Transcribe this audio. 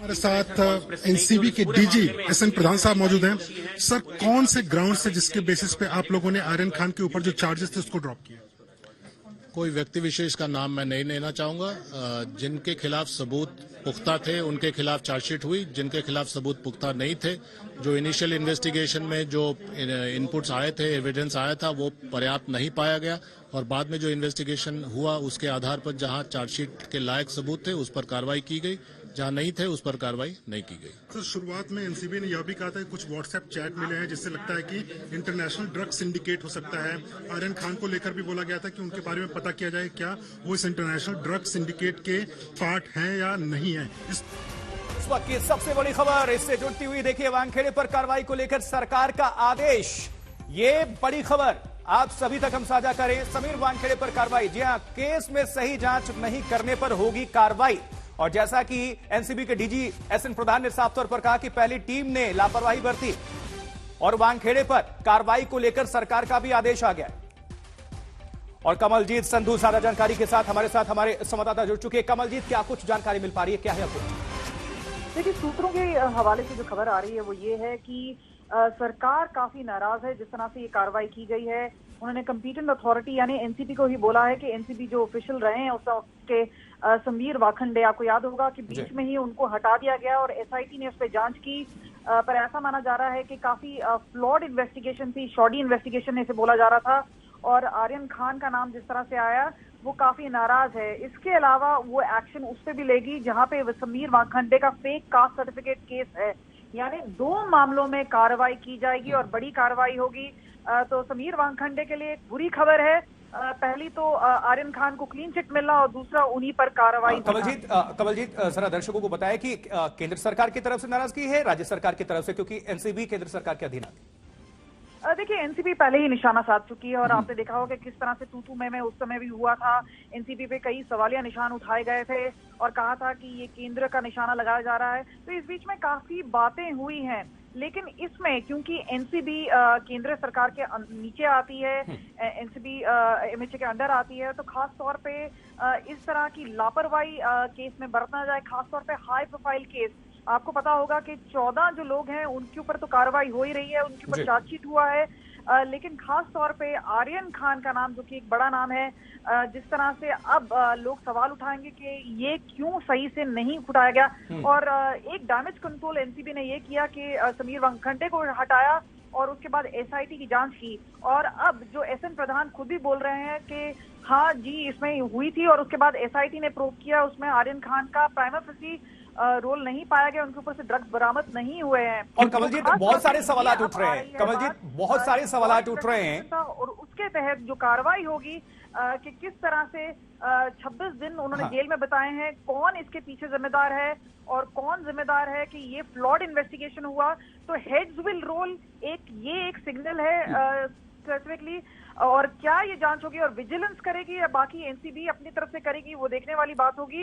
हमारे साथ एनसीबी के डीजी एसएन प्रधान साहब मौजूद हैं। सर, कौन से ग्राउंड से जिसके बेसिस पे आप लोगों ने आर्यन खान के ऊपर जो चार्जेस थे उसको ड्रॉप किया? कोई व्यक्ति विशेष का नाम मैं नहीं लेना चाहूंगा। जिनके खिलाफ सबूत पुख्ता थे उनके खिलाफ चार्जशीट हुई, जिनके खिलाफ सबूत पुख्ता नहीं थे, जो इनिशियल इन्वेस्टिगेशन में जो इनपुट्स आए थे, एविडेंस आया था, वो पर्याप्त नहीं पाया गया और बाद में जो इन्वेस्टिगेशन हुआ उसके आधार पर जहां चार्जशीट के लायक सबूत थे उस पर कार्रवाई की गई, जहां नहीं थे उस पर कार्रवाई नहीं की गई। सर, शुरुआत में एनसीबी ने यह भी कहा था कि कुछ व्हाट्सएप चैट मिले हैं जिससे लगता है कि इंटरनेशनल ड्रग सिंडिकेट हो सकता है। आर्यन खान को लेकर भी बोला गया था कि उनके बारे में पता किया जाए क्या वो इस इंटरनेशनल ड्रग सिंडिकेट के पार्ट हैं या नहीं है। इस वक्त की सबसे बड़ी खबर इससे जुड़ती हुई देखिए, वानखेड़े पर कार्रवाई को लेकर सरकार का आदेश। ये बड़ी खबर आप सभी तक हम साझा करें। समीर वानखेड़े पर कार्रवाई, जी हां, केस में सही जांच नहीं करने पर होगी कार्रवाई। और जैसा कि एनसीबी के डीजी एसएन प्रधान ने साफ तौर पर कहा कि पहली टीम ने लापरवाही बरती और वानखेड़े पर कार्रवाई को लेकर सरकार का भी आदेश आ गया। और कमलजीत संधू सारा जानकारी के साथ हमारे संवाददाता जुड़ चुके हैं। कमलजीत, क्या कुछ जानकारी मिल पा रही है, क्या है अपडेट? देखिए, सूत्रों के हवाले से जो खबर आ रही है वो ये है कि सरकार काफी नाराज है जिस तरह से ये कार्रवाई की गई है। उन्होंने कम्पिटेंट अथॉरिटी यानी एनसीबी को ही बोला है कि एनसीबी जो ऑफिशियल रहे हैं उसके समीर वाखंडे, आपको याद होगा कि बीच में ही उनको हटा दिया गया और एसआईटी ने उस पर जांच की। पर ऐसा माना जा रहा है कि काफी फ्लॉड इन्वेस्टिगेशन थी, शॉडी इन्वेस्टिगेशन ऐसे बोला जा रहा था। और आर्यन खान का नाम जिस तरह से आया वो काफी नाराज है। इसके अलावा वो एक्शन उस पर भी लेगी जहां पे समीर वाखंडे का फेक कास्ट सर्टिफिकेट केस है। यानी 2 मामलों में कार्रवाई की जाएगी और बड़ी कार्रवाई होगी। तो समीर वाखंडे के लिए एक बुरी खबर है। पहली तो आर्यन खान को क्लीन चिट मिलना और दूसरा उन्हीं पर कार्रवाई। कमलजीत जरा दर्शकों को बताया कि केंद्र सरकार की तरफ से नाराजगी है, राज्य सरकार की तरफ से, क्योंकि एनसीबी केंद्र सरकार के अधीन आती है। देखिए, एनसीबी पहले ही निशाना साध चुकी है और आपने देखा होगा कि किस तरह से तू में उस समय भी हुआ था। एनसीबी पे कई सवालिया निशान उठाए गए थे और कहा था कि ये केंद्र का निशाना लगाया जा रहा है। तो इस बीच में काफी बातें हुई हैं, लेकिन इसमें क्योंकि एनसीबी केंद्र सरकार के नीचे आती है, एनसीबी एमएचए के अंडर आती है, तो खास तौर पे इस तरह की लापरवाही केस में बरतना जाए, खास तौर पे हाई प्रोफाइल केस। आपको पता होगा कि 14 जो लोग हैं उनके ऊपर तो कार्रवाई हो ही रही है, उनके ऊपर चार्जशीट हुआ है। लेकिन खास तौर पे आर्यन खान का नाम, जो कि एक बड़ा नाम है, जिस तरह से अब लोग सवाल उठाएंगे कि ये क्यों सही से नहीं उठाया गया। और एक डैमेज कंट्रोल एनसीबी ने ये किया कि समीर वाखंडे को हटाया और उसके बाद एसआईटी की जांच की। और अब जो एसएन प्रधान खुद भी बोल रहे हैं कि हाँ जी इसमें हुई थी और उसके बाद एसआईटी ने प्रूव किया उसमें आर्यन खान का प्राइमा फेसी रोल नहीं पाया गया, उनके ऊपर से ड्रग्स बरामद नहीं हुए हैं। और कमलजीत, बहुत सारे सवाल उठ रहे हैं। कमलजीत, बहुत सारे सवाल उठ रहे हैं और उसके तहत जो कार्रवाई होगी कि किस तरह से 26 दिन उन्होंने जेल में बताए हैं, कौन इसके पीछे जिम्मेदार है और कौन जिम्मेदार है कि ये फ्लॉड इन्वेस्टिगेशन हुआ। तो हेड्स विल रोल, ये एक सिग्नल है स्पेसिफिकली। और क्या ये जांच होगी और विजिलेंस करेगी या बाकी एनसीबी अपनी तरफ से करेगी, वो देखने वाली बात होगी।